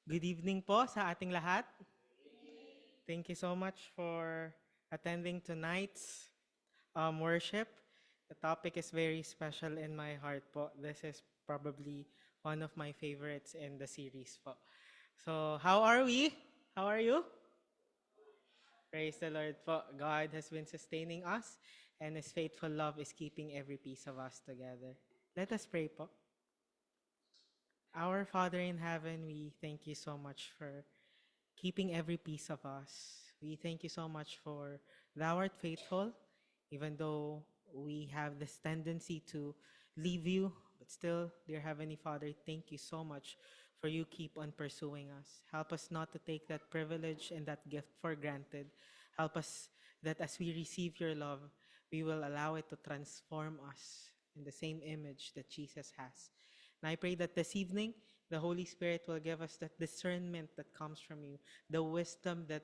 Good evening po sa ating lahat. Thank you so much for attending tonight's worship. The topic is very special in my heart po. This is probably one of my favorites in the series po. So, how are we? How are you? Praise the Lord po. God has been sustaining us and His faithful love is keeping every piece of us together. Let us pray po. Our Father in heaven, we thank you so much for keeping every piece of us. We thank you so much for thou art faithful, even though we have this tendency to leave you, but still, dear Heavenly Father, thank you so much for you keep on pursuing us. Help us not to take that privilege and that gift for granted. Help us that as we receive your love, we will allow it to transform us in the same image that Jesus has. And I pray that this evening, the Holy Spirit will give us that discernment that comes from you, the wisdom that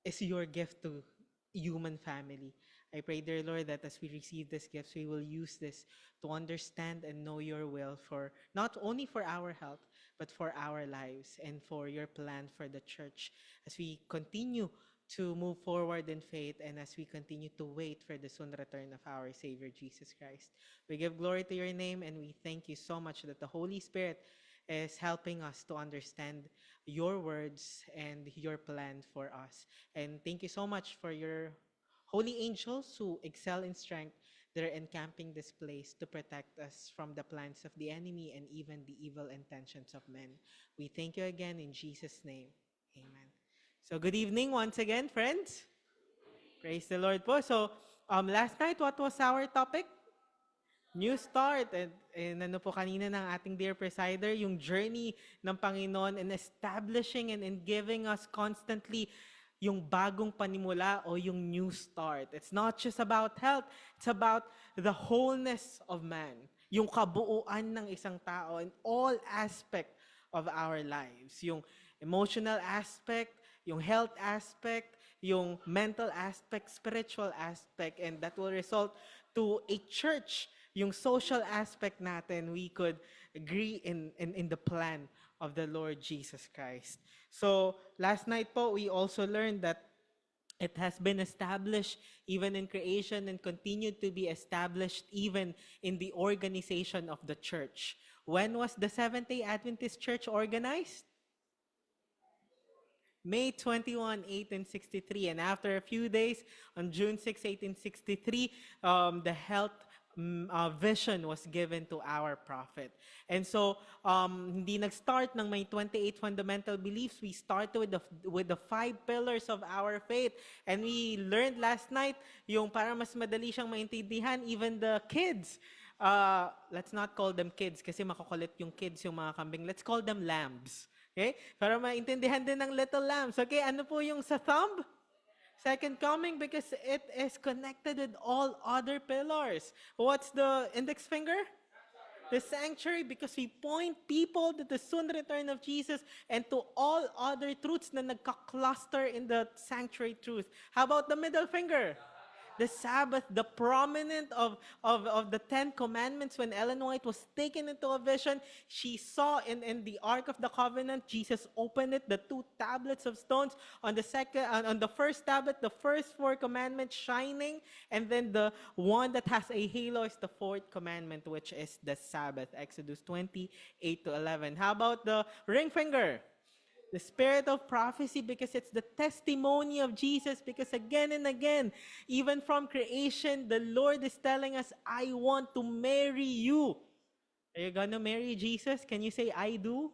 is your gift to human family. I pray, dear Lord, that as we receive these gifts, we will use this to understand and know your will for not only for our health, but for our lives and for your plan for the church as we continue to move forward in faith and as we continue to wait for the soon return of our Savior Jesus Christ. We give glory to your name and we thank you so much that the Holy Spirit is helping us to understand your words and your plan for us. And thank you so much for your holy angels who excel in strength. They're encamping this place to protect us from the plans of the enemy and even the evil intentions of men. We thank you again in Jesus' name. Amen. So good evening once again, friends. Praise the Lord po. So last night, what was our topic? New start. And ano po kanina ng ating dear presider, yung journey ng Panginoon in establishing and in giving us constantly yung bagong panimula o yung new start. It's not just about health, it's about the wholeness of man. Yung kabuuan ng isang tao in all aspect of our lives. Yung emotional aspect, yung health aspect, yung mental aspect, spiritual aspect, and that will result to a church. Yung social aspect natin, we could agree in the plan of the Lord Jesus Christ. So last night po, we also learned that it has been established even in creation and continued to be established even in the organization of the church. When was the Seventh-day Adventist Church organized? May 21, 1863. And after a few days, on June 6, 1863, the health vision was given to our prophet. And so, hindi nag-start ng may 28 fundamental beliefs. We started with the 5 pillars of our faith. And we learned last night, yung para mas madali siyang maintindihan, even the kids, let's not call them kids kasi makukulit yung kids, yung mga kambing. Let's call them lambs. Okay? Para maintindihan din ng little lambs. Okay, ano po yung sa thumb? Second coming because it is connected with all other pillars. What's the index finger? The sanctuary because we point people to the soon return of Jesus and to all other truths na nagka-cluster in the sanctuary truth. How about the middle finger? The Sabbath, the prominent of the 10 Commandments. When Ellen White was taken into a vision, she saw in the Ark of the Covenant, Jesus opened it, the 2 tablets of stones. On the first tablet, the first 4 commandments shining, and then the one that has a halo is the 4th commandment, which is the Sabbath, Exodus 28-11. How about the ring finger? The spirit of prophecy because it's the testimony of Jesus because again and again, even from creation, the Lord is telling us, I want to marry you. Are you gonna marry Jesus? Can you say, I do?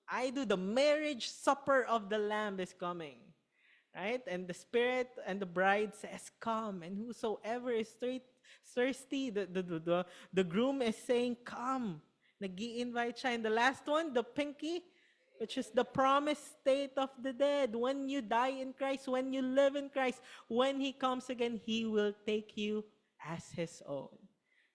I do. The marriage supper of the Lamb is coming. Right? And the Spirit and the bride says, come. And whosoever is thirsty, the groom is saying, come. Nag-i-invite siya. And the last one, the pinky, which is the promised state of the dead. When you die in Christ, when you live in Christ, when He comes again, He will take you as His own.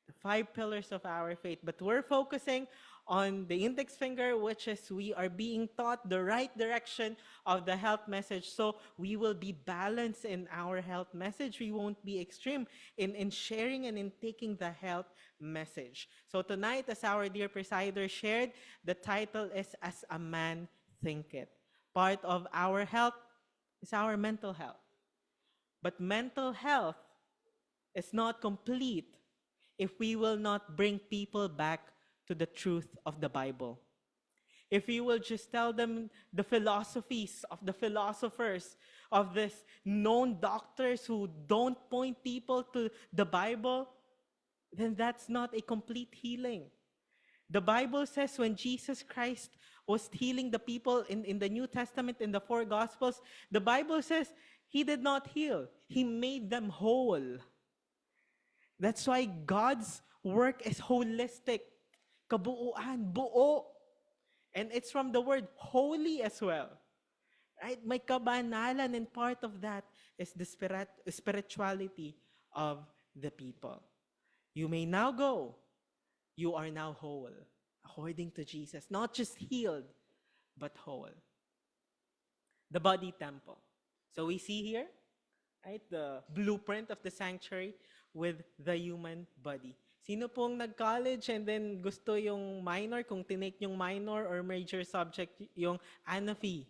The 5 pillars of our faith. But we're focusing on the index finger, which is we are being taught the right direction of the health message. So we will be balanced in our health message. We won't be extreme in sharing and in taking the health message. So tonight, as our dear presider shared, the title is As a Man think it. Part of our health is our mental health. But mental health is not complete if we will not bring people back to the truth of the Bible. If we will just tell them the philosophies of the philosophers, of this known doctors who don't point people to the Bible, then that's not a complete healing. The Bible says when Jesus Christ was healing the people in the New Testament, in the four Gospels, the Bible says he did not heal. He made them whole. That's why God's work is holistic. Kabuuan, buo. And it's from the word holy as well. Right? May kabanalan, and part of that is the spirituality of the people. You may now go. You are now whole, according to Jesus. Not just healed, but whole. The body temple. So we see here, right, the blueprint of the sanctuary with the human body. Sino pong nag-college and then gusto yung minor, kung tinake yung minor or major subject, yung ANPHY,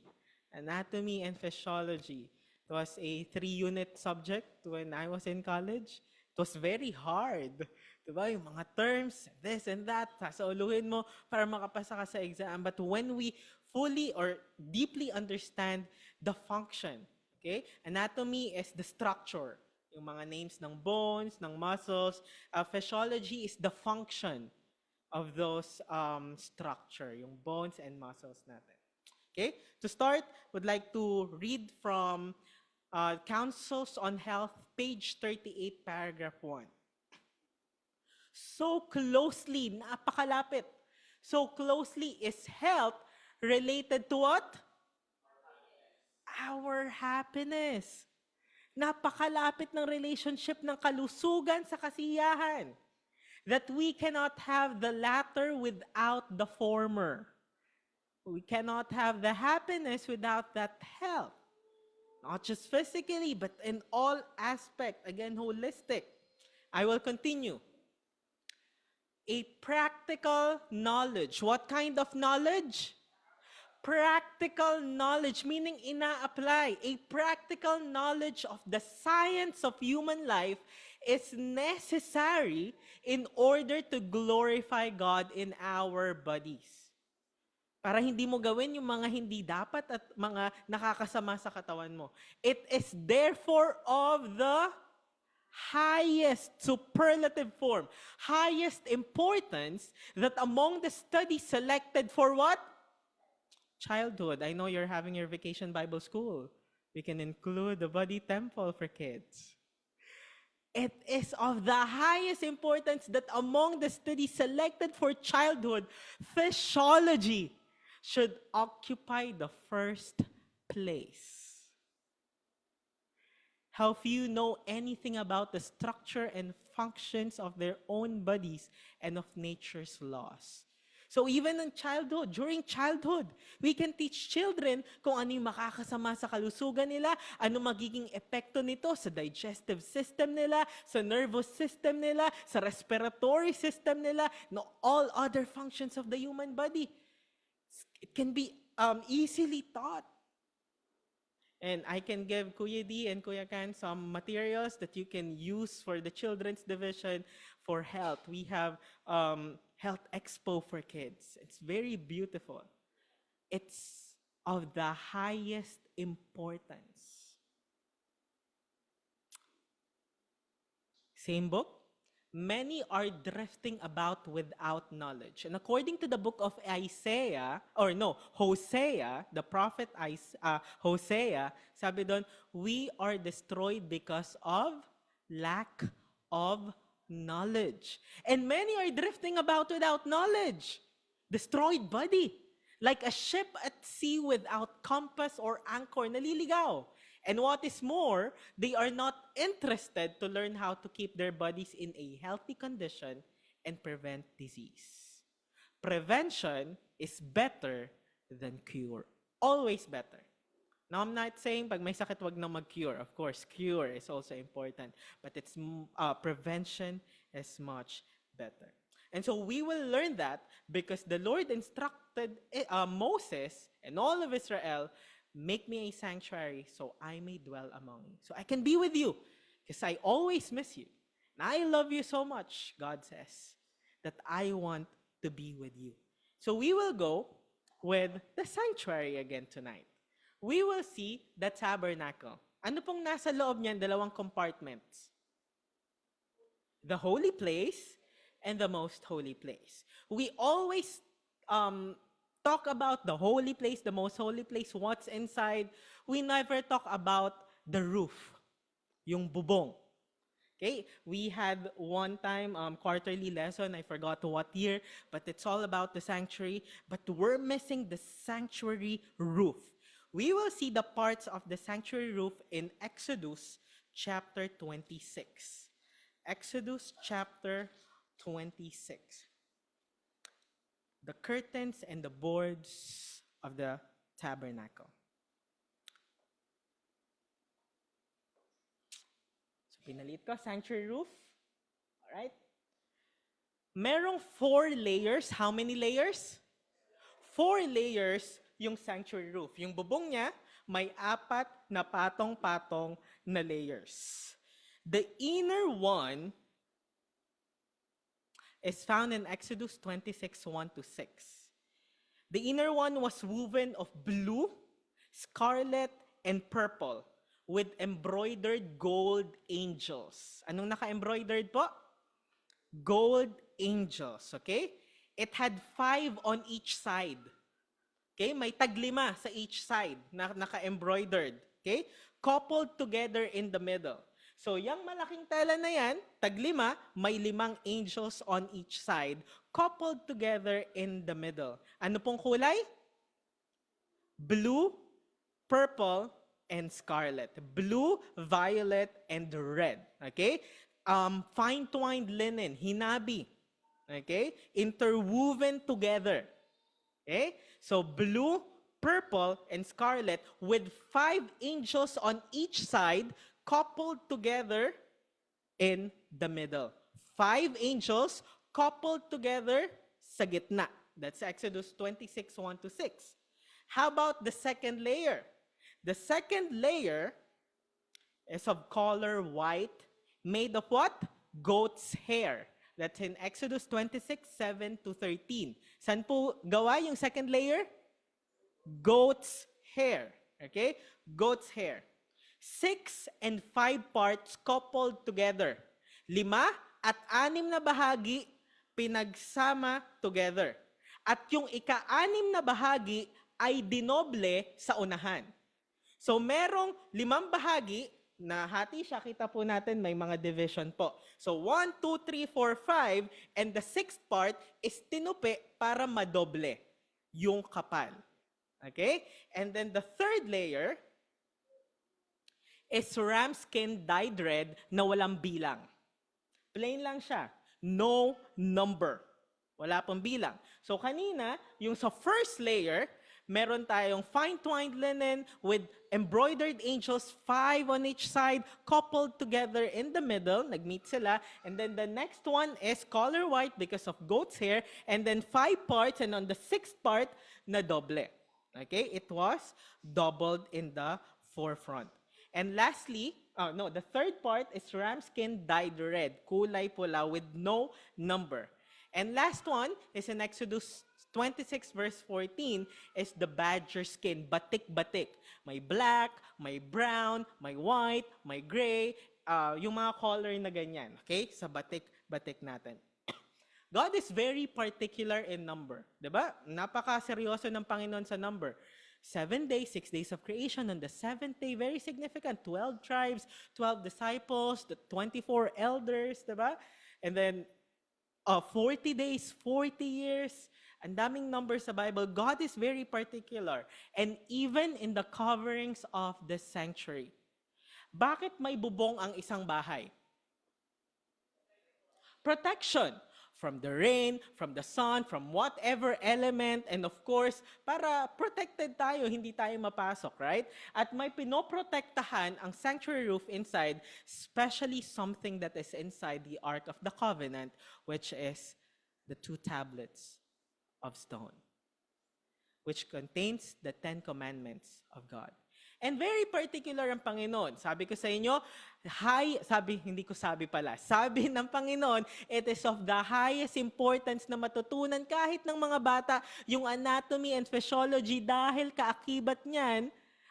Anatomy and Physiology. It was a 3-unit subject when I was in college. It was very hard. Diba? Yung mga terms, this and that, sasauluhin mo para makapasa ka sa exam. But when we fully or deeply understand the function, okay? Anatomy is the structure. Yung mga names ng bones, ng muscles. Physiology is the function of those structure, yung bones and muscles natin. Okay? To start, would like to read from Councils on Health, page 38, paragraph 1. So closely, napakalapit. So closely is health related to what? Our happiness. Napakalapit ng relationship ng kalusugan sa kasiyahan. That we cannot have the latter without the former. We cannot have the happiness without that health. Not just physically, but in all aspects. Again, holistic. I will continue. A practical knowledge. What kind of knowledge? Practical knowledge, meaning ina-apply. A practical knowledge of the science of human life is necessary in order to glorify God in our bodies. Para hindi mo gawin yung mga hindi dapat at mga nakakasama sa katawan mo. It is therefore of the highest superlative form, highest importance, that among the studies selected for what? Childhood. I know you're having your vacation Bible school. We can include the body temple for kids. It is of the highest importance that among the studies selected for childhood, physiology should occupy the first place. How few know anything about the structure and functions of their own bodies and of nature's laws. So even in childhood, during childhood, we can teach children kung ano yung makakasama sa kalusugan nila, ano magiging epekto nito sa digestive system nila, sa nervous system nila, sa respiratory system nila, no, all other functions of the human body. It can be easily taught. And I can give Kuya D and Kuya Kan some materials that you can use for the children's division for health. We have Health Expo for kids. It's very beautiful. It's of the highest importance. Same book. Many are drifting about without knowledge. And according to the book of Hosea, the prophet Hosea, sabi doon, we are destroyed because of lack of knowledge. And many are drifting about without knowledge. Destroyed body. Like a ship at sea without compass or anchor, naliligaw. And what is more, they are not interested to learn how to keep their bodies in a healthy condition and prevent disease. Prevention is better than cure. Always better. Now, I'm not saying pag may sakit, wag na mag-cure. Of course, cure is also important. But prevention is much better. And so we will learn that because the Lord instructed Moses and all of Israel, make me a sanctuary so I may dwell among you, so I can be with you, because I always miss you. And I love you so much, God says, that I want to be with you. So we will go with the sanctuary again tonight. We will see the tabernacle. Ano pong nasa loob niyan? Dalawang compartments. The holy place and the most holy place. We always talk about the holy place, the most holy place, what's inside. We never talk about the roof, yung bubong. Okay, we had one time quarterly lesson, I forgot what year, but it's all about the sanctuary, but we're missing the sanctuary roof. We will see the parts of the sanctuary roof in Exodus chapter 26. Exodus chapter 26. The curtains and the boards of the tabernacle. So pinalit ko, sanctuary roof. Alright? Merong 4 layers. How many layers? 4 layers yung sanctuary roof. Yung bubong niya, may 4 na patong-patong na layers. The inner one is found in Exodus 26, 1-6. The inner one was woven of blue, scarlet, and purple with embroidered gold angels. Anong naka-embroidered po? Gold angels, okay? It had 5 on each side. Okay? May taglima sa each side na naka-embroidered. Okay? Coupled together in the middle. So, yung malaking tela na yan, taglima, may 5 angels on each side, coupled together in the middle. Ano pong kulay? Blue, purple, and scarlet. Blue, violet, and red. Okay? Fine-twined linen, hinabi. Okay? Interwoven together. Okay? So, blue, purple, and scarlet with 5 angels on each side, coupled together in the middle. 5 angels coupled together sa gitna. That's Exodus 26, 1-6. How about the second layer? The second layer is of color white, made of what? Goat's hair. That's in Exodus 26, 7-13. Saan po gawa yung second layer? Goat's hair. Okay? Goat's hair. 6 and 5 parts coupled together. 5 at 6 na bahagi pinagsama together. At yung ika-6 na bahagi ay dinoble sa unahan. So merong 5 bahagi na hati siya, kita po natin may mga division po. So 1, 2, 3, 4, 5, and the 6th part is tinupi para madoble yung kapal. Okay? And then the third layer is ram skin dyed red na walang bilang. Plain lang siya. No number. Wala pong bilang. So kanina, yung sa first layer, meron tayong fine-twined linen with embroidered angels, 5 on each side, coupled together in the middle. Nag-meet sila. And then the next one is color white because of goat's hair. And then 5 parts, and on the 6th part, na doble. Okay? It was doubled in the forefront. And lastly, the third part is ram skin dyed red, kulay pula with no number. And last one is in Exodus 26 verse 14 is the badger skin, batik-batik. May black, may brown, may white, may gray, yung mga color na ganyan, okay? Sa batik-batik natin. God is very particular in number, 'di ba? Napaka-seryoso ng Panginoon sa number. 7 days, 6 days of creation. On the 7th day, very significant. 12 tribes, 12 disciples, the 24 elders, diba? And then, 40 days, 40 years. Ang daming numbers sa Bible. God is very particular. And even in the coverings of the sanctuary. Bakit may bubong ang isang bahay? Protection. From the rain, from the sun, from whatever element, and of course, para protected tayo, hindi tayo mapasok, right? At may pinoprotektahan ang sanctuary roof inside, especially something that is inside the Ark of the Covenant, which is the 2 tablets of stone. which contains the 10 Commandments of God. And very particular ang Panginoon. Sabi ko sa inyo, sabi ng Panginoon, it is of the highest importance na matutunan kahit ng mga bata yung anatomy and physiology dahil kaakibat niyan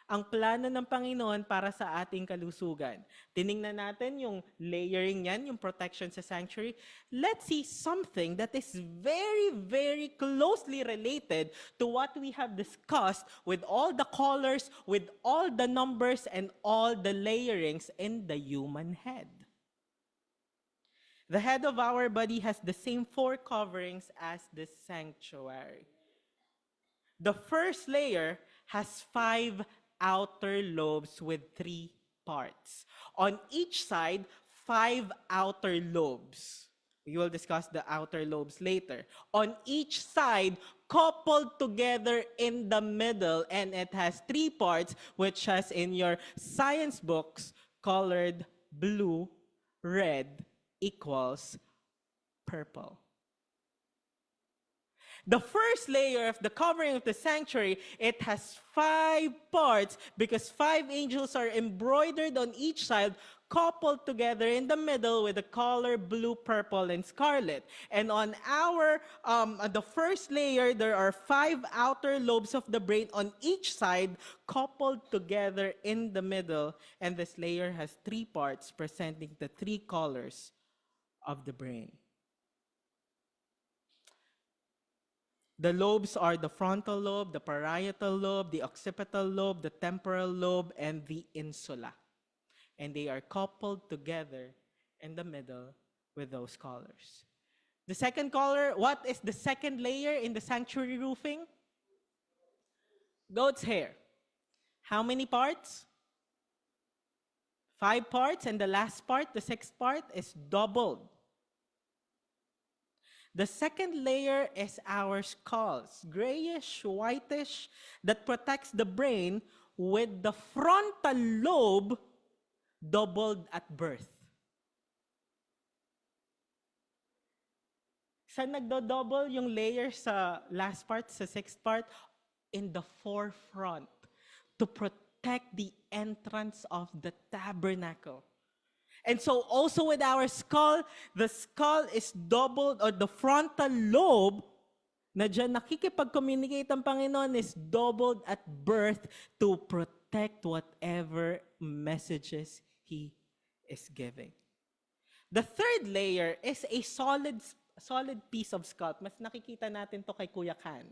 ang plano ng Panginoon para sa ating kalusugan. Tiningnan natin yung layering niyan, yung protection sa sanctuary. Let's see something that is very, very closely related to what we have discussed with all the colors, with all the numbers, and all the layerings in the human head. The head of our body has the same 4 coverings as the sanctuary. The first layer has 5 outer lobes with 3 parts. On each side, 5 outer lobes. We will discuss the outer lobes later. On each side, coupled together in the middle, and it has 3 parts, which has in your science books colored blue, red equals purple. The first layer of the covering of the sanctuary, it has 5 parts because 5 angels are embroidered on each side, coupled together in the middle with the color blue, purple, and scarlet. And on the first layer, there are 5 outer lobes of the brain on each side, coupled together in the middle. And this layer has 3 parts presenting the 3 colors of the brain. The lobes are the frontal lobe, the parietal lobe, the occipital lobe, the temporal lobe, and the insula. And they are coupled together in the middle with those colors. The second color, what is the second layer in the sanctuary roofing? Goat's hair. How many parts? 5 parts, and the last part, the 6th part, is doubled. The second layer is our skulls, grayish, whitish, that protects the brain with the frontal lobe doubled at birth. Saan nagdo-double yung layer sa last part, sa 6th part? In the forefront, to protect the entrance of the tabernacle. And so also with our skull, the skull is doubled, or the frontal lobe, na dyan nakikipag-communicate ang Panginoon, is doubled at birth to protect whatever messages He is giving. The third layer is a solid piece of scalp. Mas nakikita natin to kay Kuya Kan.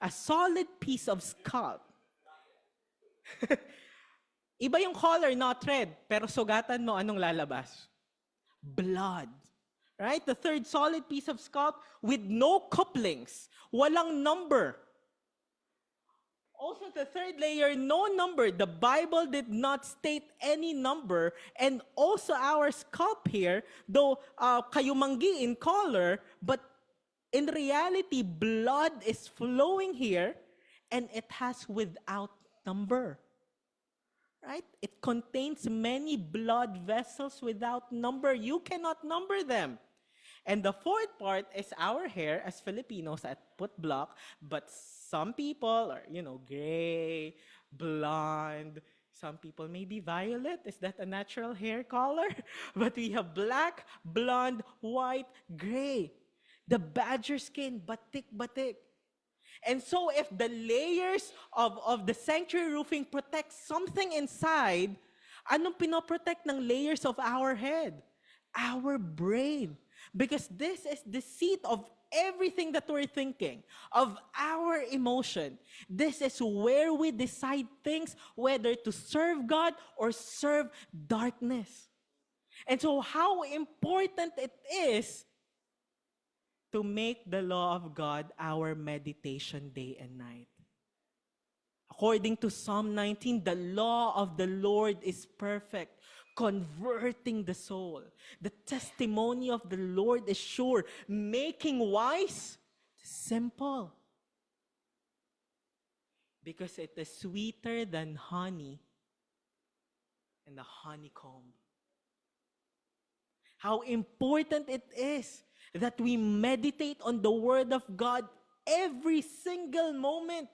A solid piece of scalp. Iba yung color, not red, pero sugatan mo, anong lalabas? Blood. Right? The third solid piece of scalp with no couplings. Walang number. Also, the third layer, no number. The Bible did not state any number. And also our scalp here, though kayumanggi in color, but in reality, blood is flowing here, and it has without number. Right? It contains many blood vessels without number. You cannot number them. And the fourth part is our hair as Filipinos at put block, but some people are, gray, blonde. Some people may be violet. Is that a natural hair color? But we have black, blonde, white, gray. The badger skin, batik. And so if the layers of the sanctuary roofing protect something inside, anong pinoprotect ng layers of our head? Our brain. Because this is the seat of everything that we're thinking, of our emotion. This is where we decide things, whether to serve God or serve darkness. And so how important it is to make the law of God our meditation day and night. According to Psalm 19, the law of the Lord is perfect, converting the soul. The testimony of the Lord is sure, making wise simple. Because it is sweeter than honey and the honeycomb. How important it is that we meditate on the Word of God every single moment.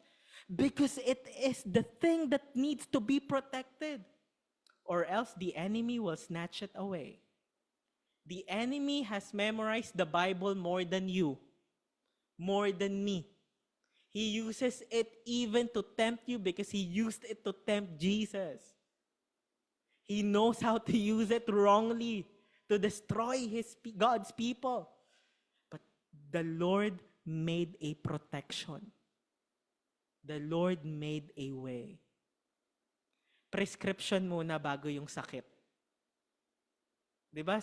Because it is the thing that needs to be protected, or else the enemy will snatch it away. The enemy has memorized the Bible more than you, more than me. He uses it even to tempt you because he used it to tempt Jesus. He knows how to use it wrongly to destroy God's people. But the Lord made a protection. The Lord made a way. Prescription muna bago yung sakit. 'Di ba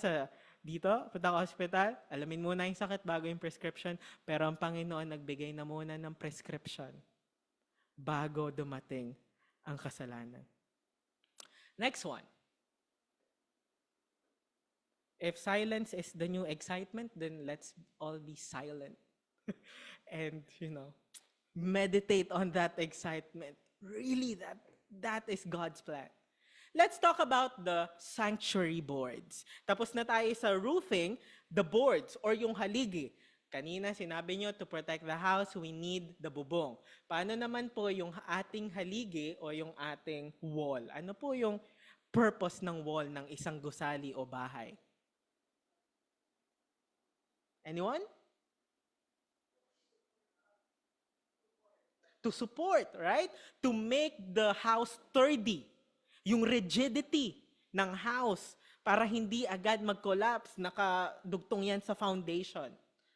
dito, punta ka hospital, alamin muna yung sakit bago yung prescription, pero ang Panginoon nagbigay na muna ng prescription bago dumating ang kasalanan. Next one. If silence is the new excitement, then let's all be silent. And, meditate on that excitement. Really, that is God's plan. Let's talk about the sanctuary boards. Tapos na tayo sa roofing, the boards or yung haligi. Kanina sinabi nyo, to protect the house, we need the bubong. Paano naman po yung ating haligi o yung ating wall? Ano po yung purpose ng wall ng isang gusali o bahay? Anyone? To support, right? To make the house sturdy. Yung rigidity ng house para hindi agad mag-collapse, nakadugtong yan sa foundation.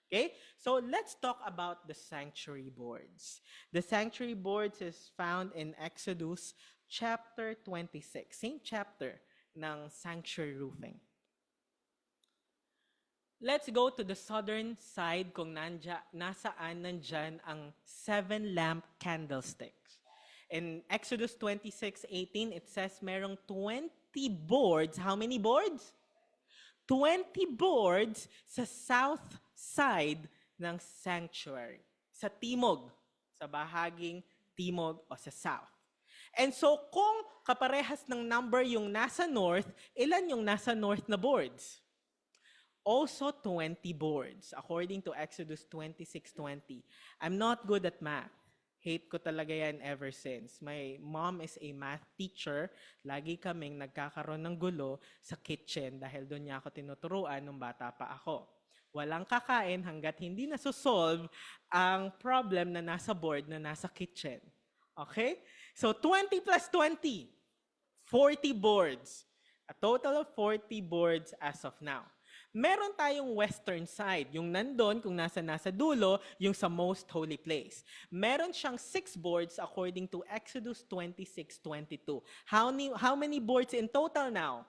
Okay? So let's talk about the sanctuary boards. The sanctuary boards is found in Exodus chapter 26, same chapter ng sanctuary roofing. Let's go to the southern side kung nasaan nandyan ang 7 lamp candlesticks. In Exodus 26:18, it says merong 20 boards. How many boards? 20 boards sa south side ng sanctuary. Sa timog, sa bahaging timog o sa south. And so kung kaparehas ng number yung nasa north, ilan yung nasa north na boards? Also 20 boards, according to Exodus 26:20. I'm not good at math. Hate ko talaga yan ever since. My mom is a math teacher. Lagi kaming nagkakaroon ng gulo sa kitchen dahil doon niya ako tinuturuan nung bata pa ako. Walang kakain hanggat hindi nasusolve ang problem na nasa board na nasa kitchen. Okay? So 20 plus 20, 40 boards. A total of 40 boards as of now. Meron tayong western side, yung nandun, kung nasa dulo, yung sa most holy place. Meron siyang 6 boards according to Exodus 26:22. How many boards in total now?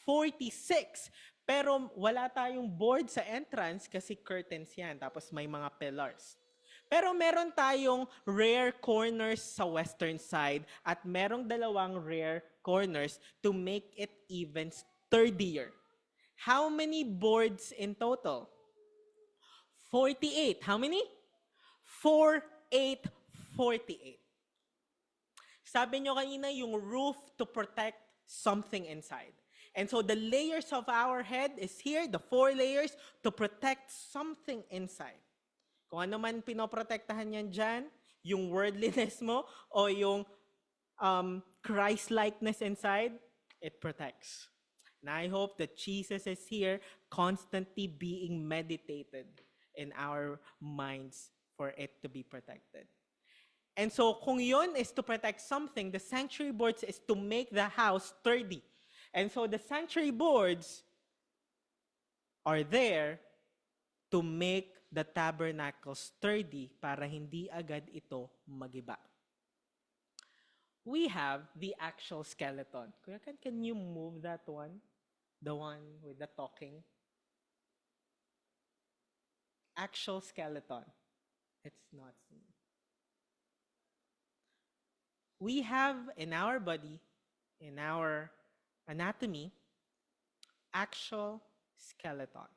46. Pero wala tayong board sa entrance kasi curtains yan, tapos may mga pillars. Pero meron tayong rear corners sa western side at merong 2 rear corners to make it even sturdier. How many boards in total? 48. How many? 4, 8, 48. Sabi nyo kanina yung roof to protect something inside. And so the layers of our head is here, the 4 layers to protect something inside. Kung ano man pinoprotektahan yan dyan, yung worldliness mo o yung Christ-likeness inside, it protects. And I hope that Jesus is here constantly being meditated in our minds for it to be protected. And so kung yon is to protect something, the sanctuary boards is to make the house sturdy. And so the sanctuary boards are there to make the tabernacle sturdy para hindi agad ito magiba. We have the actual skeleton. Kuya, can you move that one? The one with the talking. Actual skeleton. It's not. We have in our body, in our anatomy, actual skeleton.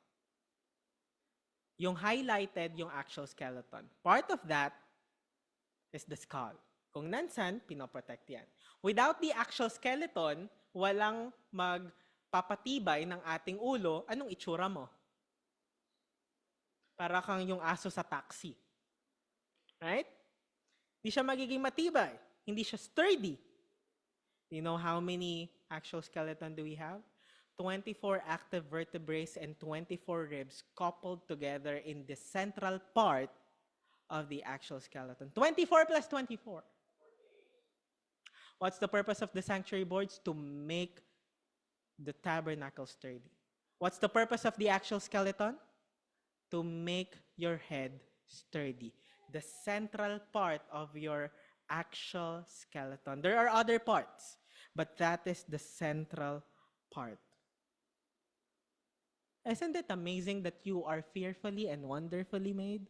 Yung highlighted, yung actual skeleton. Part of that is the skull. Kung nansan, pinoprotect yan. Without the actual skeleton, walang magpapatibay ng ating ulo, anong itsura mo? Para kang yung aso sa taxi. Right? Hindi siya magiging matibay. Hindi siya sturdy. Do you know how many actual skeleton do we have? 24 active vertebrae and 24 ribs coupled together in the central part of the actual skeleton. 24 plus 24. What's the purpose of the sanctuary boards? To make the tabernacle sturdy. What's the purpose of the actual skeleton? To make your head sturdy. The central part of your actual skeleton. There are other parts, but that is the central part. Isn't it amazing that you are fearfully and wonderfully made?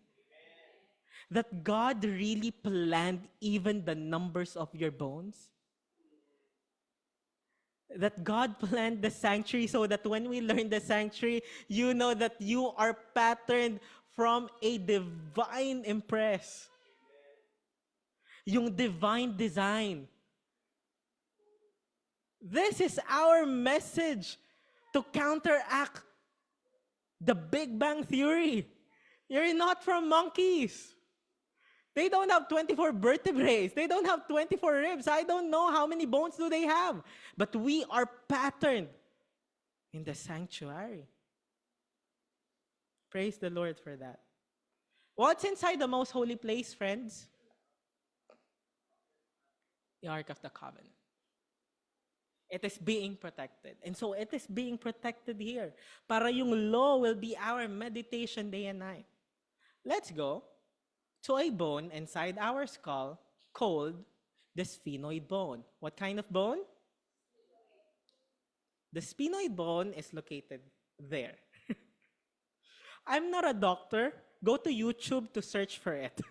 That God really planned even the numbers of your bones? That God planned the sanctuary so that when we learn the sanctuary, you know that you are patterned from a divine impress. Yung divine design. This is our message to counteract the Big Bang Theory. You're not from monkeys. They don't have 24 vertebrae. They don't have 24 ribs. I don't know how many bones do they have. But we are patterned in the sanctuary. Praise the Lord for that. What's inside the most holy place, friends? The Ark of the Covenant. It is being protected. And so it is being protected here. Para yung law will be our meditation day and night. Let's go to a bone inside our skull called the sphenoid bone. What kind of bone? The sphenoid bone is located there. I'm not a doctor. Go to YouTube to search for it.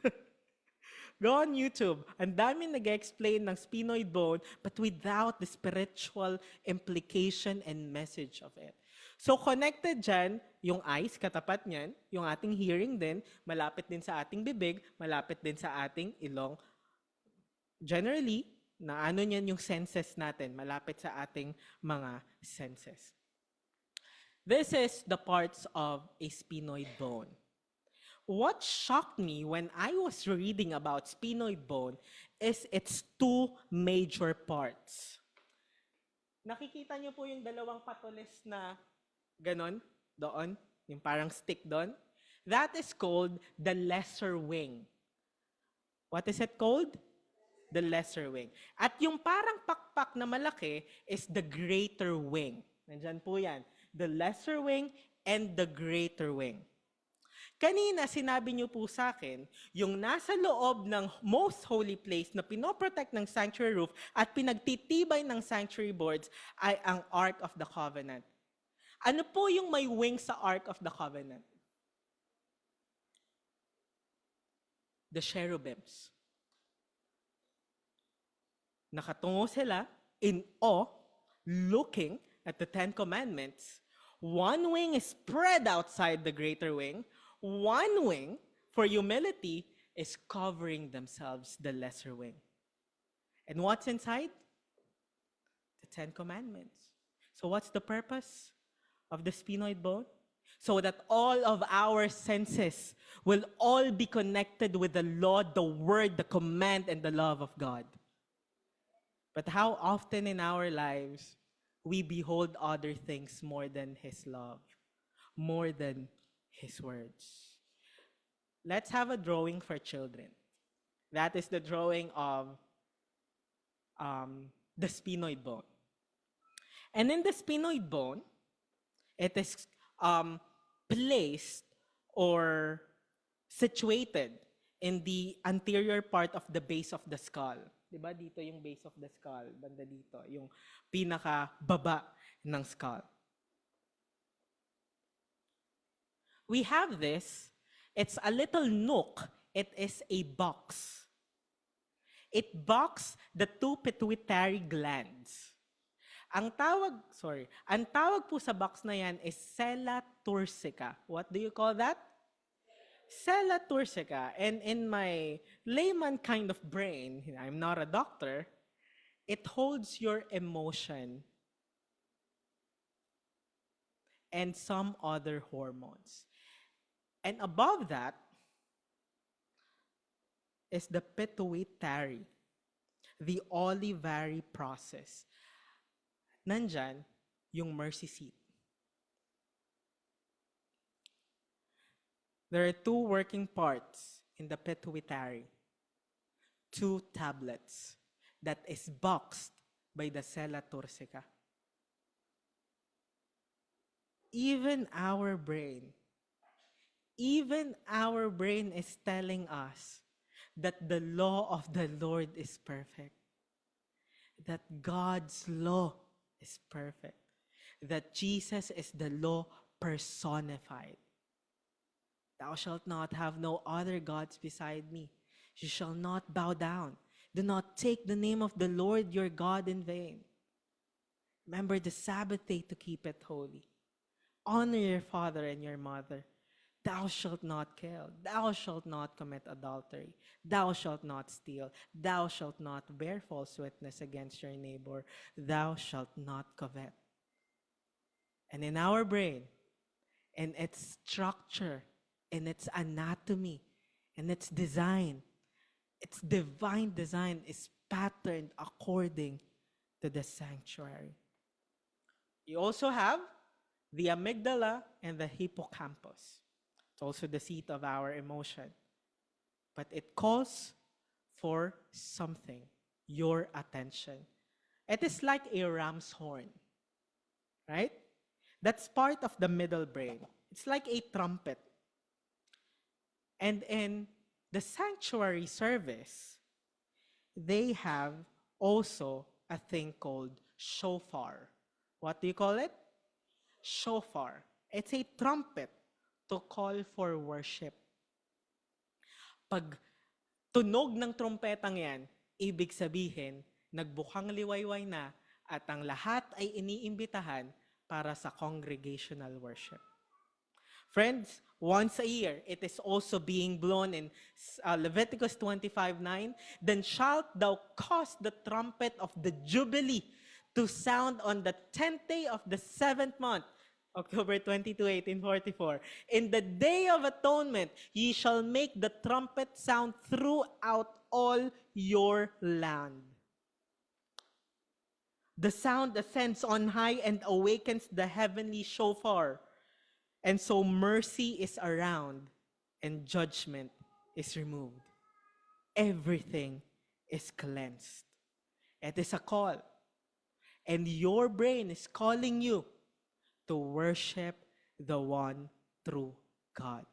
Go on YouTube. Ang dami nag-explain ng sphenoid bone but without the spiritual implication and message of it. So connected dyan, yung eyes, katapat niyan, yung ating hearing din, malapit din sa ating bibig, malapit din sa ating ilong. Generally, na ano niyan yung senses natin, malapit sa ating mga senses. This is the parts of a sphenoid bone. What shocked me when I was reading about sphenoid bone is its two major parts. Nakikita niyo po yung dalawang patulis na ganon, doon, yung parang stick doon? That is called the lesser wing. What is it called? The lesser wing. At yung parang pakpak na malaki is the greater wing. Nandyan po yan. The lesser wing and the greater wing. Kanina, sinabi niyo po sa akin, yung nasa loob ng most holy place na pinoprotect ng sanctuary roof at pinagtitibay ng sanctuary boards ay ang Ark of the Covenant. Ano po yung may wing sa Ark of the Covenant? The cherubims. Nakatungo sila in awe, looking at the Ten Commandments. One wing is spread outside the greater wing. One wing, for humility, is covering themselves, the lesser wing. And what's inside? The Ten Commandments. So what's the purpose of the sphenoid bone? So that all of our senses will all be connected with the law, the word, the command, and the love of God. But how often in our lives we behold other things more than His love, more than His words. Let's have a drawing for children. That is the drawing of the sphenoid bone. And in the sphenoid bone, it is placed or situated in the anterior part of the base of the skull. Diba? Dito yung base of the skull, banda dito, yung pinaka-baba ng skull. We have this. It's a little nook. It is a box. It boxes the two pituitary glands. Ang tawag po sa box na yan is sella turcica. What do you call that? Sella turcica. And in my layman kind of brain, I'm not a doctor, it holds your emotion and some other hormones. And above that, is the pituitary, the olivary process. Nandyan yung mercy seat. There are two working parts in the pituitary. Two tablets that is boxed by the sella turcica. Even our brain is telling us that the law of the Lord is perfect, that God's law is perfect, that Jesus is the law personified. Thou shalt not have no other gods beside me. You shall not bow down. Do not take the name of the Lord your God in vain. Remember the Sabbath day to keep it holy. Honor your father and your mother. Thou shalt not kill. Thou shalt not commit adultery. Thou shalt not steal. Thou shalt not bear false witness against your neighbor. Thou shalt not covet. And in our brain, in its structure, in its anatomy, in its design, its divine design is patterned according to the sanctuary. You also have the amygdala and the hippocampus. It's also the seat of our emotion. But it calls for something, your attention. It is like a ram's horn, right? That's part of the middle brain. It's like a trumpet. And in the sanctuary service, they have also a thing called shofar. What do you call it? Shofar. It's a trumpet to call for worship. Pag tunog ng trumpetang yan, ibig sabihin, nagbukang liwayway na at ang lahat ay iniimbitahan para sa congregational worship. Friends, once a year, it is also being blown in Leviticus 25:9. Then shalt thou cause the trumpet of the Jubilee to sound on the 10th day of the 7th month, October 22, 1844. In the day of atonement, ye shall make the trumpet sound throughout all your land. The sound ascends on high and awakens the heavenly shofar. And so mercy is around and judgment is removed. Everything is cleansed. It is a call. And your brain is calling you to worship the one true God.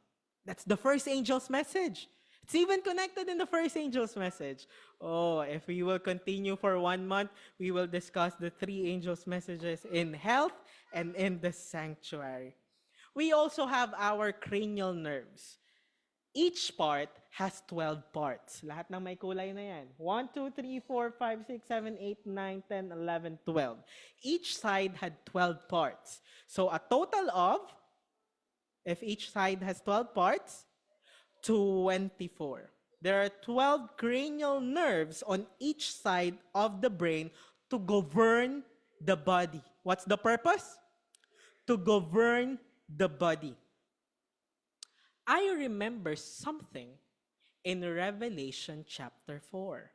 That's the first angel's message. It's even connected in the first angel's message. Oh, if we will continue for 1 month, we will discuss the 3 angels' messages in health and in the sanctuary. We also have our cranial nerves. Each part has 12 parts. Lahat ng may kulay na yan. 1, 2, 3, 4, 5, 6, 7, 8, 9, 10, 11, 12. Each side had 12 parts. So a total of, if each side has 12 parts, 24. There are 12 cranial nerves on each side of the brain to govern the body. What's the purpose? To govern the body. I remember something in Revelation chapter 4.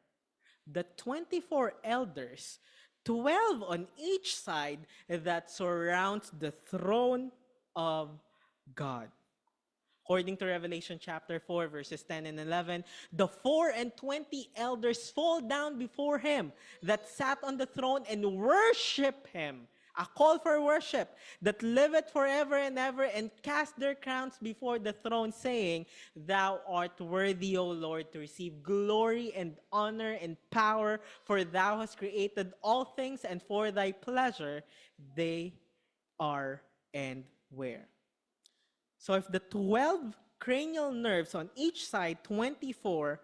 The 24 elders, 12 on each side that surrounds the throne of God. According to Revelation chapter 4, verses 10 and 11, the 4 and 20 elders fall down before him that sat on the throne and worship him. A call for worship that liveth forever and ever, and cast their crowns before the throne, saying, Thou art worthy, O Lord, to receive glory and honor and power, for thou hast created all things, and for thy pleasure they are and were. So if the 12 cranial nerves on each side, 24,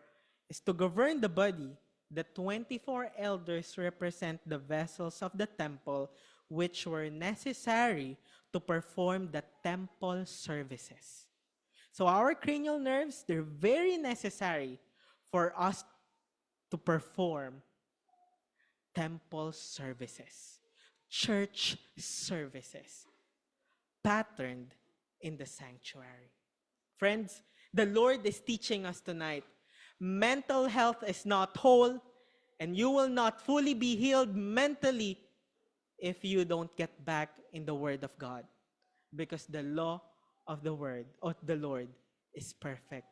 is to govern the body, the 24 elders represent the vessels of the temple which were necessary to perform the temple services. So our cranial nerves, they're very necessary for us to perform temple services, church services, patterned in the sanctuary. Friends, the Lord is teaching us tonight, mental health is not whole, and you will not fully be healed mentally if you don't get back in the Word of God. Because the law of the Word of the Lord is perfect.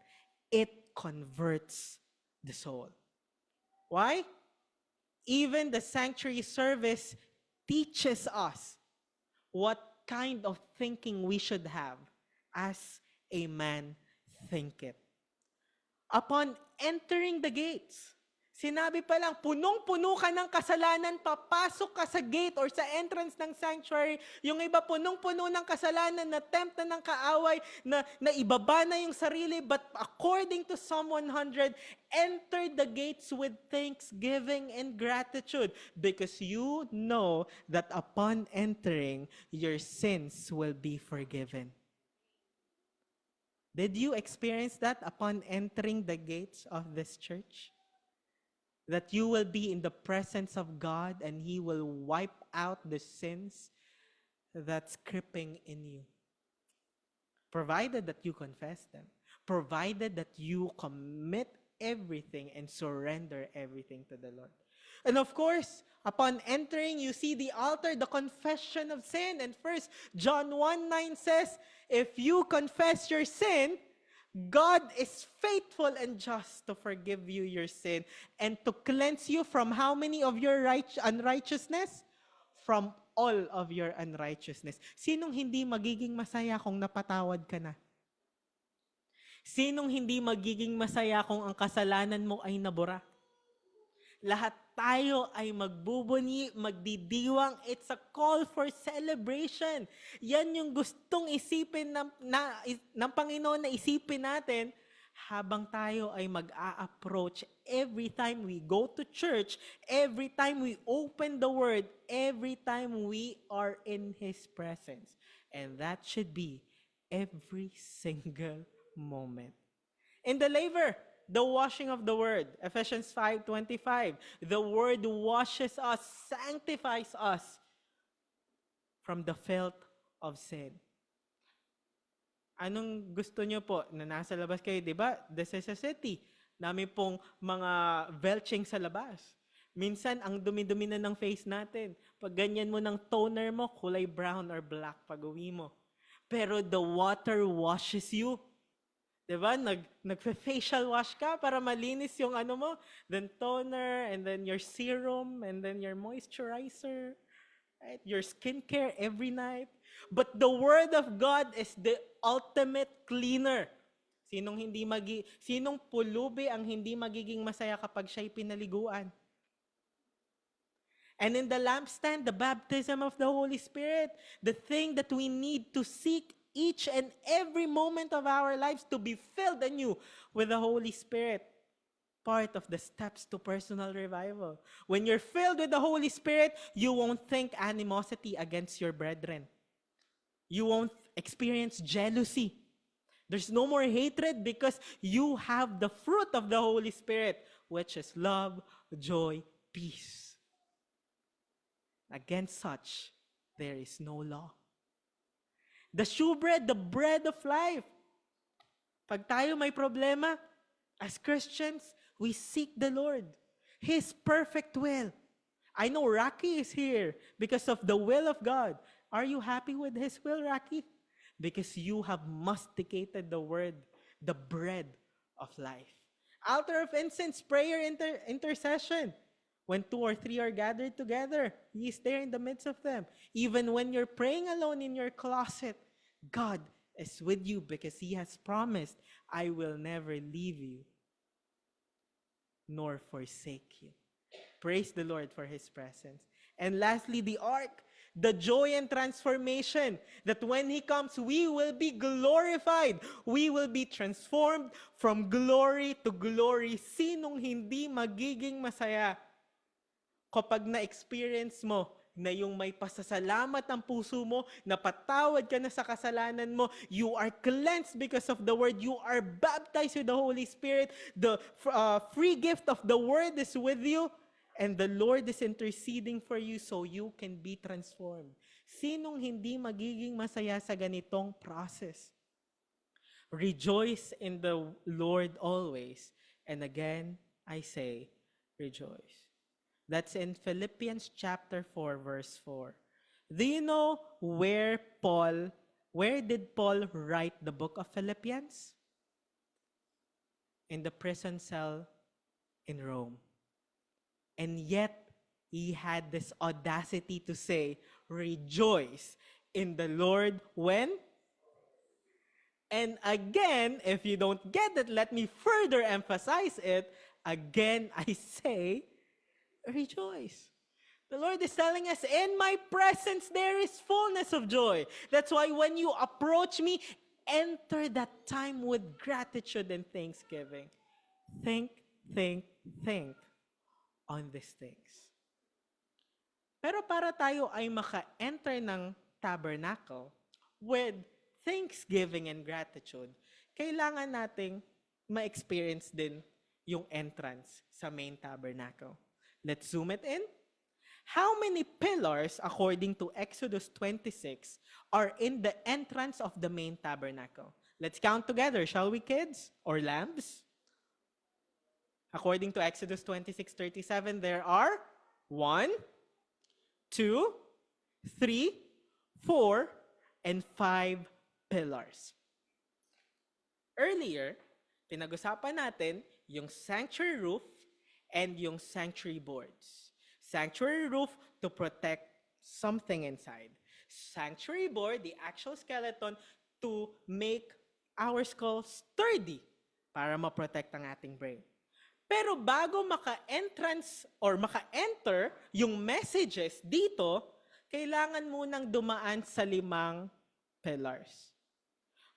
It converts the soul. Why? Even the sanctuary service teaches us what kind of thinking we should have as a man thinketh. Upon entering the gates, sinabi pa lang, punong-puno ka ng kasalanan, papasok ka sa gate or sa entrance ng sanctuary. Yung iba punong-puno ng kasalanan, na tempt na ng kaaway, na ibaba na yung sarili. But according to Psalm 100, enter the gates with thanksgiving and gratitude, because you know that upon entering, your sins will be forgiven. Did you experience that upon entering the gates of this church? That you will be in the presence of God and He will wipe out the sins that's creeping in you. Provided that you confess them. Provided that you commit everything and surrender everything to the Lord. And of course, upon entering, you see the altar, the confession of sin. And first, John 1:9 says, if you confess your sin, God is faithful and just to forgive you your sin and to cleanse you from how many of your unrighteousness? From all of your unrighteousness. Sinong hindi magiging masaya kung napatawad ka na? Sinong hindi magiging masaya kung ang kasalanan mo ay nabura? Lahat tayo ay magbubunyi, magdidiwang. It's a call for celebration. Yan yung gustong isipin ng Panginoon na isipin natin habang tayo ay mag-a-approach every time we go to church, every time we open the Word, every time we are in His presence. And that should be every single moment. In the laver, the washing of the Word, Ephesians 5:25. The Word washes us, sanctifies us from the filth of sin. Anong gusto nyo po na nasa labas kayo, di ba? This is a city. Dami pong mga belching sa labas. Minsan, ang dumi-dumi na ng face natin. Pag ganyan mo ng toner mo, kulay brown or black pag uwi mo. Pero the water washes you. Diba? Nagfe-facial wash ka para malinis yung ano mo. Then toner, and then your serum, and then your moisturizer. Right? Your skincare every night. But the Word of God is the ultimate cleaner. Sinong pulubi ang hindi magiging masaya kapag siya'y pinaliguan? And in the lampstand, the baptism of the Holy Spirit, the thing that we need to seek each and every moment of our lives to be filled anew with the Holy Spirit. Part of the steps to personal revival. When you're filled with the Holy Spirit, you won't think animosity against your brethren. You won't experience jealousy. There's no more hatred because you have the fruit of the Holy Spirit, which is love, joy, peace. Against such, there is no law. The shewbread, the bread of life. Pag tayo may problema, as Christians, we seek the Lord. His perfect will. I know Rocky is here because of the will of God. Are you happy with His will, Rocky? Because you have masticated the word, the bread of life. Altar of incense, prayer, intercession. When 2 or 3 are gathered together, He is there in the midst of them. Even when you're praying alone in your closet, God is with you because He has promised, I will never leave you nor forsake you. Praise the Lord for His presence. And lastly, the ark, the joy and transformation, that when He comes, we will be glorified. We will be transformed from glory to glory. Sinong hindi magiging masaya kapag na-experience mo na yung may pasasalamat ang puso mo, napatawad ka na sa kasalanan mo, you are cleansed because of the Word, you are baptized with the Holy Spirit, the free gift of the Word is with you, and the Lord is interceding for you so you can be transformed. Sinong hindi magiging masaya sa ganitong process? Rejoice in the Lord always, And again, I say, rejoice. That's in Philippians chapter 4, verse 4. Do you know where did Paul write the book of Philippians? In the prison cell in Rome. And yet, he had this audacity to say, rejoice in the Lord when? And again, if you don't get it, let me further emphasize it. Again, I say, rejoice. The Lord is telling us, in my presence there is fullness of joy. That's why when you approach me, enter that time with gratitude and thanksgiving. Think on these things. Pero para tayo ay maka-enter ng tabernacle with thanksgiving and gratitude, kailangan nating ma-experience din yung entrance sa main tabernacle. Let's zoom it in. How many pillars, according to Exodus 26, are in the entrance of the main tabernacle? Let's count together, shall we, kids? Or lambs? According to Exodus 26:37, there are 1, 2, 3, 4, and 5 pillars. Earlier, pinag-usapan natin yung sanctuary roof and yung sanctuary boards. Sanctuary roof to protect something inside. Sanctuary board, the actual skeleton, to make our skull sturdy para ma-protect ang ating brain. Pero bago maka-entrance or maka-enter yung messages dito, kailangan munang dumaan sa 5 pillars.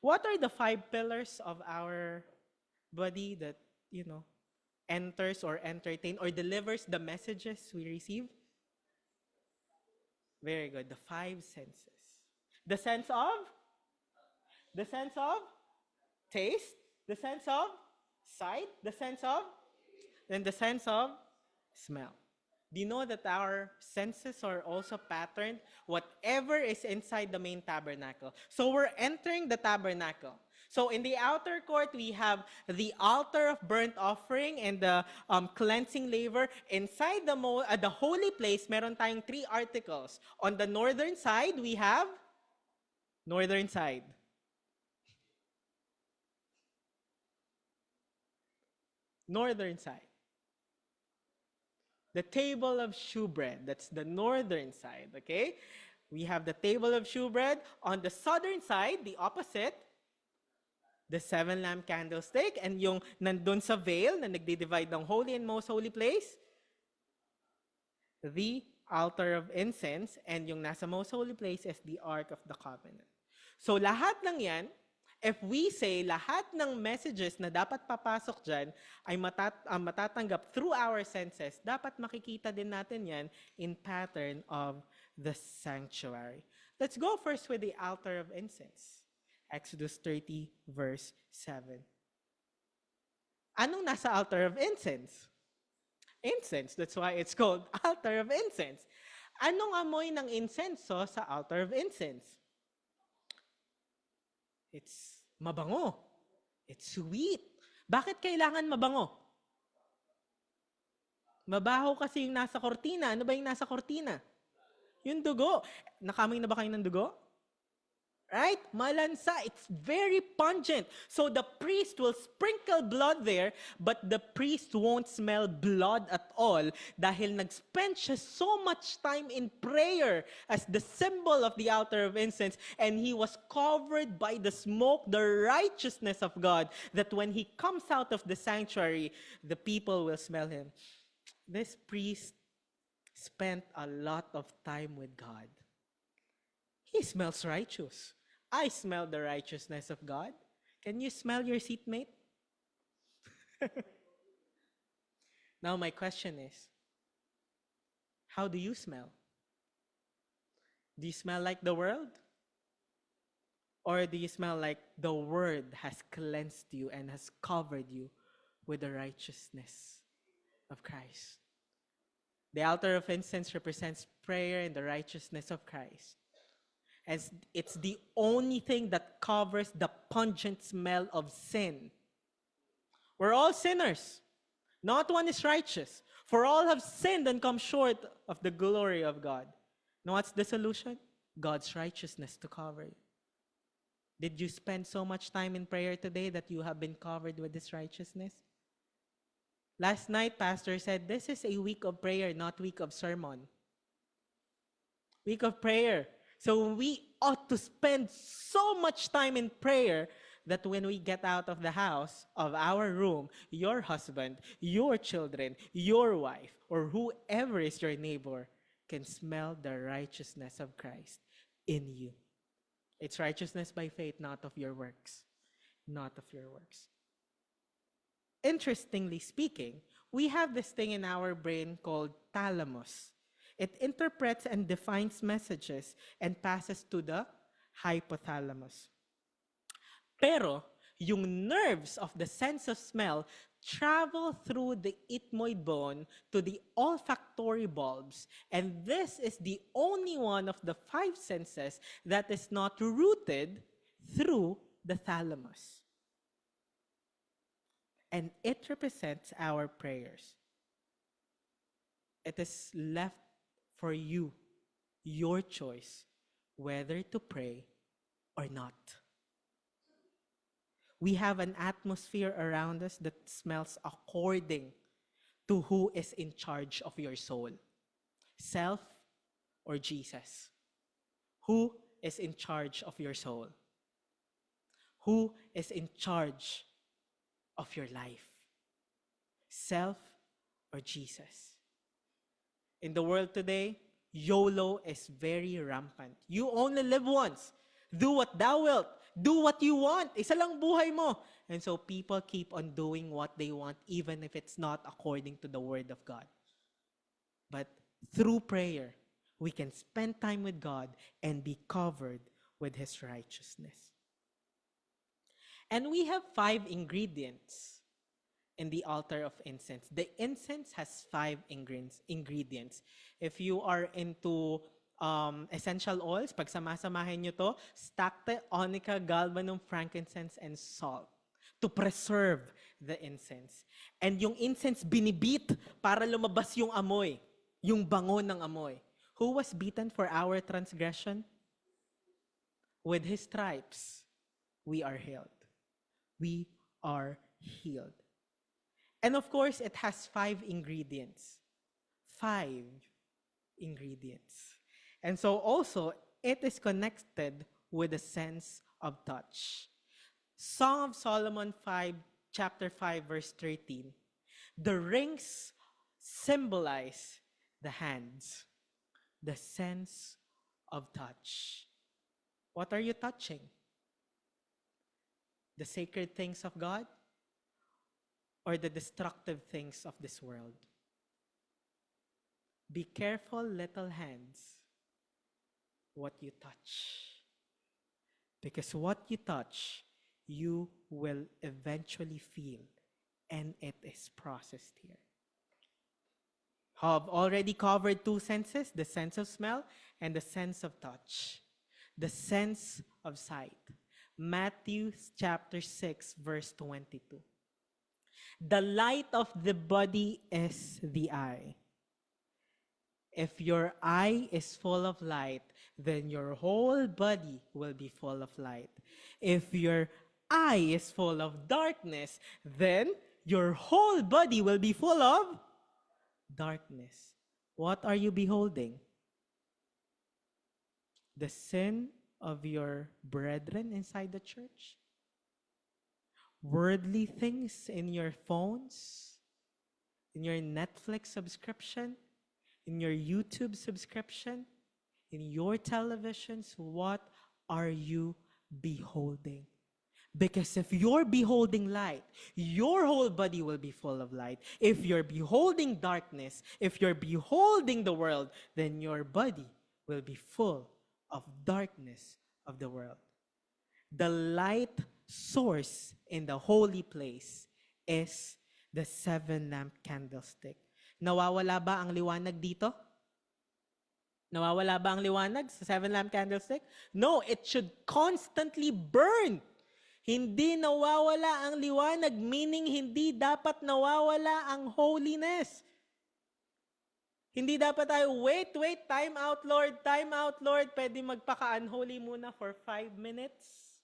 What are the 5 pillars of our body that, enters or entertain or delivers the messages we receive? Very good. The 5 senses. The sense of taste, the sense of sight, the sense of, then the sense of smell. Do you know that our senses are also patterned? Whatever is inside the main tabernacle. So we're entering the tabernacle. So in the outer court, we have the altar of burnt offering and the cleansing laver. Inside the holy place, meron tayong 3 articles. On the northern side, we have northern side. Northern side. The table of shewbread, that's the northern side, okay? We have the table of shewbread. On the southern side, the opposite, the 7-lamp candlestick, and yung nandun sa veil na nagdi-divide ng holy and most holy place, the altar of incense, and yung nasa most holy place is the Ark of the Covenant. So lahat ng yan, if we say lahat ng messages na dapat papasok dyan ay matatanggap through our senses, dapat makikita din natin yan in pattern of the sanctuary. Let's go first with the altar of incense. Exodus 30, verse 7. Anong nasa altar of incense? Incense. That's why it's called altar of incense. Anong amoy ng insenso sa altar of incense? It's mabango. It's sweet. Bakit kailangan mabango? Mabaho kasi yung nasa kortina. Ano ba yung nasa kortina? Yung dugo. Nakamoy na ba kayo ng dugo? Right? Malansa. It's very pungent. So the priest will sprinkle blood there, but the priest won't smell blood at all dahil nag-spend siya so much time in prayer as the symbol of the altar of incense, and he was covered by the smoke, the righteousness of God, that when he comes out of the sanctuary, the people will smell him. This priest spent a lot of time with God. He smells righteous. I smell the righteousness of God. Can you smell your seatmate? Now my question is, how do you smell? Do you smell like the world? Or do you smell like the Word has cleansed you and has covered you with the righteousness of Christ? The altar of incense represents prayer and the righteousness of Christ. And it's the only thing that covers the pungent smell of sin. We're all sinners. Not one is righteous. For all have sinned and come short of the glory of God. Now what's the solution? God's righteousness to cover you. Did you spend so much time in prayer today that you have been covered with this righteousness? Last night, Pastor said, this is a week of prayer, not week of sermon. Week of prayer. So we ought to spend so much time in prayer that when we get out of the house, of our room, your husband, your children, your wife, or whoever is your neighbor can smell the righteousness of Christ in you. It's righteousness by faith, not of your works. Not of your works. Interestingly speaking, we have this thing in our brain called thalamus. It interprets and defines messages and passes to the hypothalamus. Pero, yung nerves of the sense of smell travel through the ethmoid bone to the olfactory bulbs, and this is the only one of the 5 senses that is not rooted through the thalamus. And it represents our prayers. It is left for you, your choice, whether to pray or not. We have an atmosphere around us that smells according to who is in charge of your soul. Self or Jesus? Who is in charge of your soul? Who is in charge of your life? Self or Jesus? In the world today, YOLO is very rampant. You only live once. Do what thou wilt. Do what you want. Isa lang buhay mo. And so people keep on doing what they want even if it's not according to the word of God. But through prayer, we can spend time with God and be covered with His righteousness. And we have 5 ingredients in the altar of incense. The incense has 5 ingredients. If you are into essential oils, pag samasamahin nyo to, stacte, onycha, galbanum, frankincense, and salt to preserve the incense. And yung incense binibit para lumabas yung amoy, yung bango ng amoy. Who was beaten for our transgression? With His stripes, we are healed. We are healed. And of course, it has 5 ingredients. 5 ingredients. And so also, it is connected with a sense of touch. Song of Solomon chapter 5, verse 13. The rings symbolize the hands, the sense of touch. What are you touching? The sacred things of God or the destructive things of this world? Be careful, little hands, what you touch. Because what you touch, you will eventually feel, and it is processed here. I've already covered 2 senses, the sense of smell and the sense of touch. The sense of sight. Matthew chapter 6, verse 22. The light of the body is the eye. If your eye is full of light, then your whole body will be full of light. If your eye is full of darkness, then your whole body will be full of darkness. What are you beholding? The sin of your brethren inside the church? Worldly things in your phones? In your Netflix subscription? In your YouTube subscription? In your televisions? What are you beholding? Because if you're beholding light, your whole body will be full of light. If you're beholding darkness, if you're beholding the world, then your body will be full of darkness of the world. The light source in the holy place is the 7-lamp candlestick. Nawawala ba ang liwanag dito? Nawawala ba ang liwanag sa 7-lamp candlestick? No, it should constantly burn. Hindi nawawala ang liwanag, meaning hindi dapat nawawala ang holiness. Hindi dapat tayo, wait, time out, Lord, time out, Lord. Pwede magpaka-unholy muna for 5 minutes.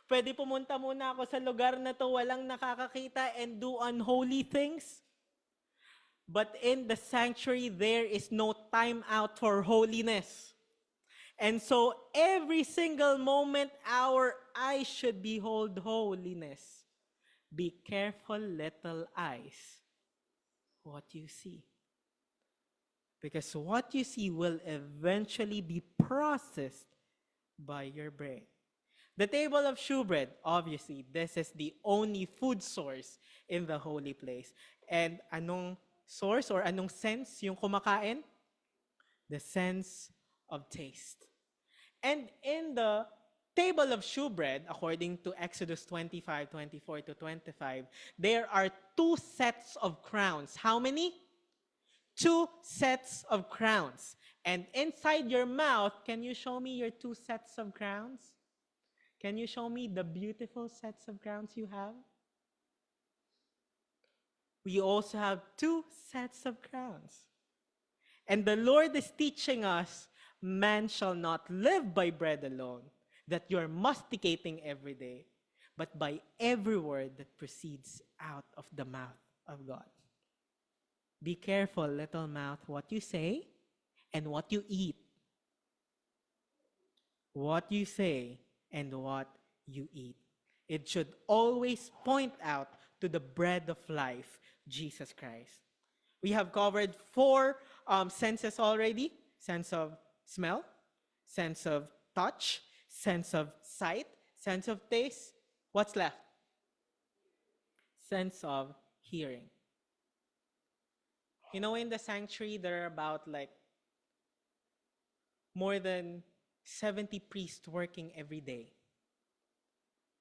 Pwede pumunta muna ako sa lugar na to, walang nakakakita and do unholy things. But in the sanctuary, there is no time out for holiness. And so every single moment, our eyes should behold holiness. Be careful, little eyes, what you see. Because what you see will eventually be processed by your brain. The table of shewbread, obviously, this is the only food source in the holy place. And anong source or anong sense yung kumakain? The sense of taste. And in the table of shewbread, according to Exodus 25:24-25, there are 2 sets of crowns. How many? 2 sets of crowns. And inside your mouth, can you show me your 2 sets of crowns? Can you show me the beautiful sets of crowns you have? We also have 2 sets of crowns. And the Lord is teaching us, man shall not live by bread alone, that you are masticating every day, but by every word that proceeds out of the mouth of God. Be careful, little mouth, what you say and what you eat. What you say and what you eat. It should always point out to the bread of life, Jesus Christ. We have covered 4 senses already. Sense of smell, sense of touch, sense of sight, sense of taste. What's left? Sense of hearing. You know, in the sanctuary, there are about more than 70 priests working every day.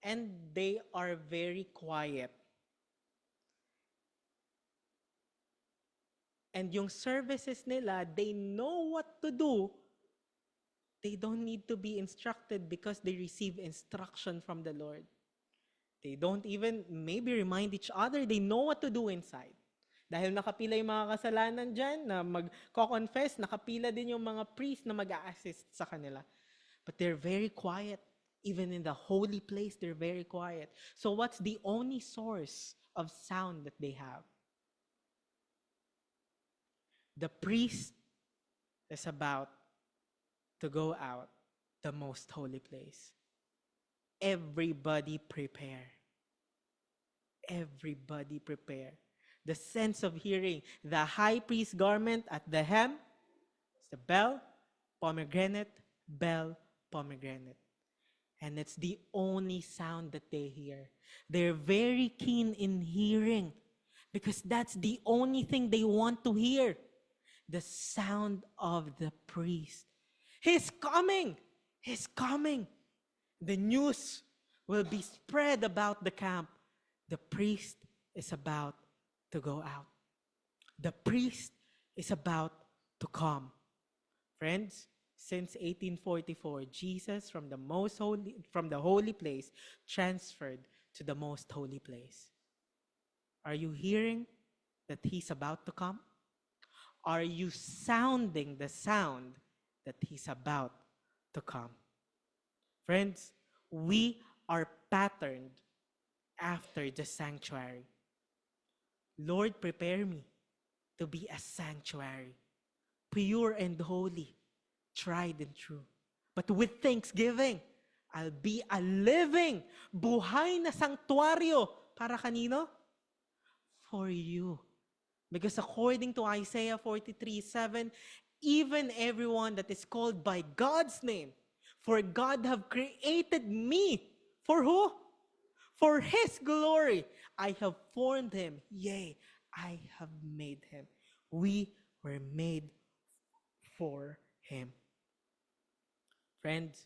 And they are very quiet. And yung services nila, they know what to do. They don't need to be instructed because they receive instruction from the Lord. They don't even maybe remind each other. They know what to do inside. Dahil nakapila yung mga kasalanan dyan na magko-confess, nakapila din yung mga priest na mag-a-assist sa kanila. But they're very quiet. Even in the holy place, they're very quiet. So what's the only source of sound that they have? The priest is about to go out the most holy place. Everybody prepare. Everybody prepare. The sense of hearing, the high priest garment at the hem, it's the bell, pomegranate, bell, pomegranate. And it's the only sound that they hear. They're very keen in hearing because that's the only thing they want to hear. The sound of the priest. He's coming! He's coming! The news will be spread about the camp. The priest is about to go out. The priest is about to come. Friends, since 1844, Jesus from the holy place transferred to the most holy place. Are you hearing that he's about to come? Are you sounding the sound that he's about to come? Friends, we are patterned after the sanctuary. Lord, prepare me to be a sanctuary, pure and holy, tried and true. But with thanksgiving, I'll be a living, buhay na sanctuaryo. Para kanino? For you. Because according to Isaiah 43:7, even everyone that is called by God's name, for God have created me. For who? For His glory. I have formed him. Yea, I have made him. We were made for him. Friends,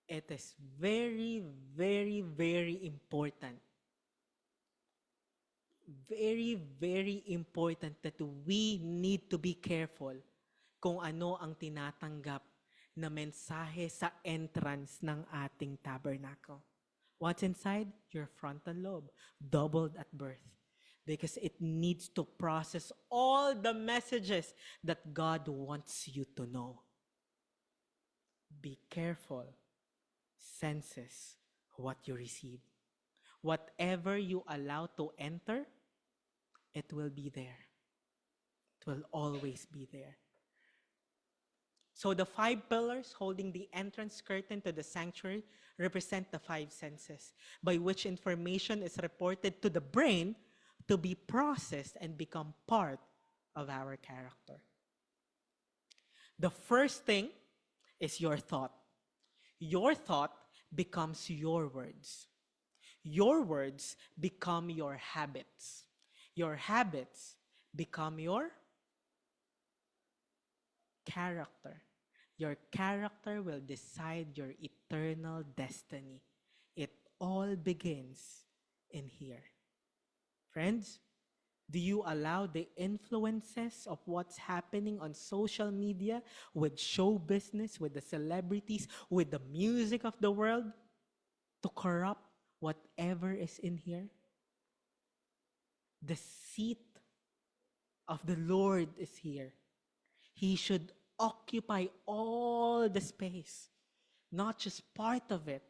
it is very, very, very important. Very, very important that we need to be careful kung ano ang tinatanggap na mensahe sa entrance ng ating tabernacle. What's inside? Your frontal lobe, doubled at birth. Because it needs to process all the messages that God wants you to know. Be careful, senses what you receive. Whatever you allow to enter, it will be there. It will always be there. So the 5 pillars holding the entrance curtain to the sanctuary represent the 5 senses, by which information is reported to the brain to be processed and become part of our character. The first thing is your thought. Your thought becomes your words. Your words become your habits. Your habits become your character. Your character will decide your eternal destiny. It all begins in here. Friends, do you allow the influences of what's happening on social media, with show business, with the celebrities, with the music of the world, to corrupt whatever is in here? The seat of the Lord is here. He should occupy all the space, not just part of it,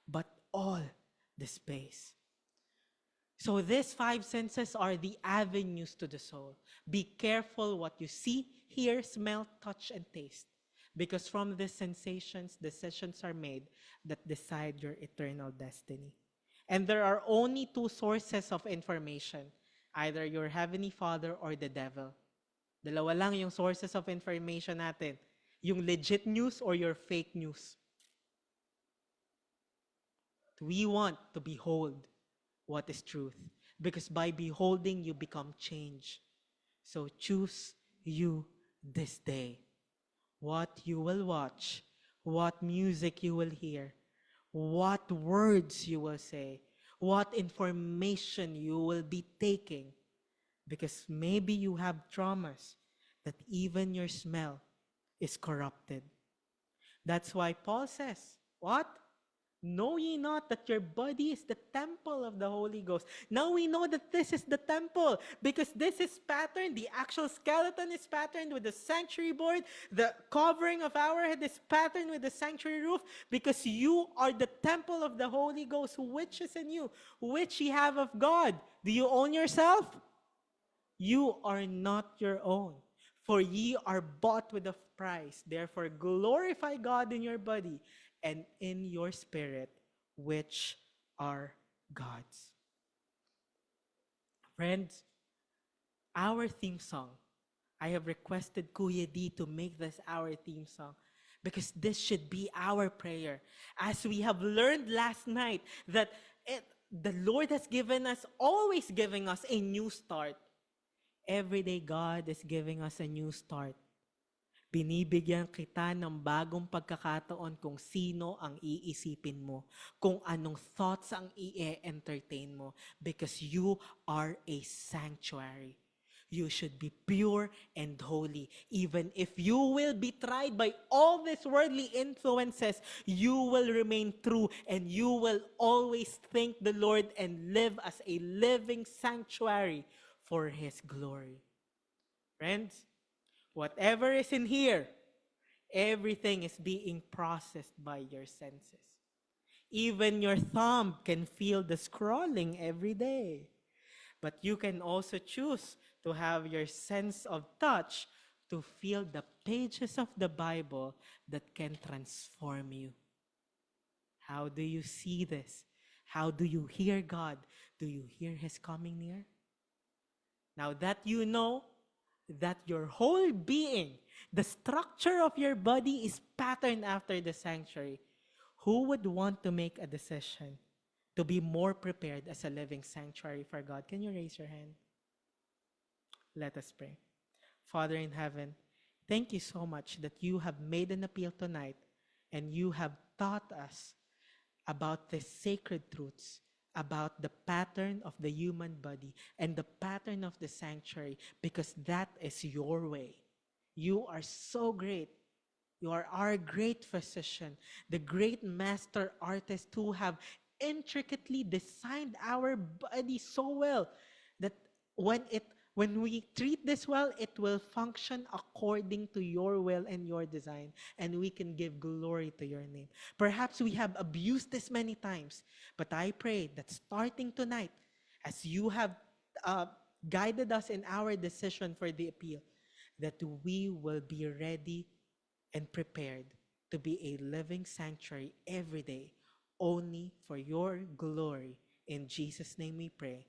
but all the space. So these 5 senses are the avenues to the soul. Be careful what you see, hear, smell, touch, and taste. Because from these sensations, decisions are made that decide your eternal destiny. And there are only 2 sources of information, either your Heavenly Father or the devil. Dalawa lang yung sources of information natin. Yung legit news or your fake news. We want to behold what is truth. Because by beholding, you become change. So choose you this day. What you will watch, what music you will hear, what words you will say, what information you will be taking. Because maybe you have traumas that even your smell is corrupted. That's why Paul says, what? Know ye not that your body is the temple of the Holy Ghost? Now we know that this is the temple because this is patterned. The actual skeleton is patterned with the sanctuary board. The covering of our head is patterned with the sanctuary roof because you are the temple of the Holy Ghost, which is in you, which ye have of God. Do you own yourself? You are not your own, for ye are bought with a price. Therefore glorify God in your body and in your spirit, which are God's. Friends, our theme song, I have requested Kuya D to make this our theme song because this should be our prayer. As we have learned last night that the Lord has always giving us a new start. Every day, God is giving us a new start. Binibigyan kita ng bagong pagkakataon kung sino ang iisipin mo, kung anong thoughts ang i-entertain mo, because you are a sanctuary. You should be pure and holy. Even if you will be tried by all these worldly influences, you will remain true and you will always thank the Lord and live as a living sanctuary for His glory. Friends, whatever is in here, everything is being processed by your senses. Even your thumb can feel the scrolling every day. But you can also choose to have your sense of touch to feel the pages of the Bible that can transform you. How do you see this? How do you hear God? Do you hear His coming near? Now that you know that your whole being, the structure of your body is patterned after the sanctuary, who would want to make a decision to be more prepared as a living sanctuary for God? Can you raise your hand? Let us pray. Father in heaven, thank you so much that you have made an appeal tonight and you have taught us about the sacred truths, about the pattern of the human body and the pattern of the sanctuary, because that is your way. You are so great You are our great physician, the great master artist who have intricately designed our body so well that when it when we treat this well, it will function according to your will and your design, and we can give glory to your name. Perhaps we have abused this many times, but I pray that starting tonight, as you have uh, guided us in our decision for the appeal, that we will be ready and prepared to be a living sanctuary every day, only for your glory. In Jesus' name we pray.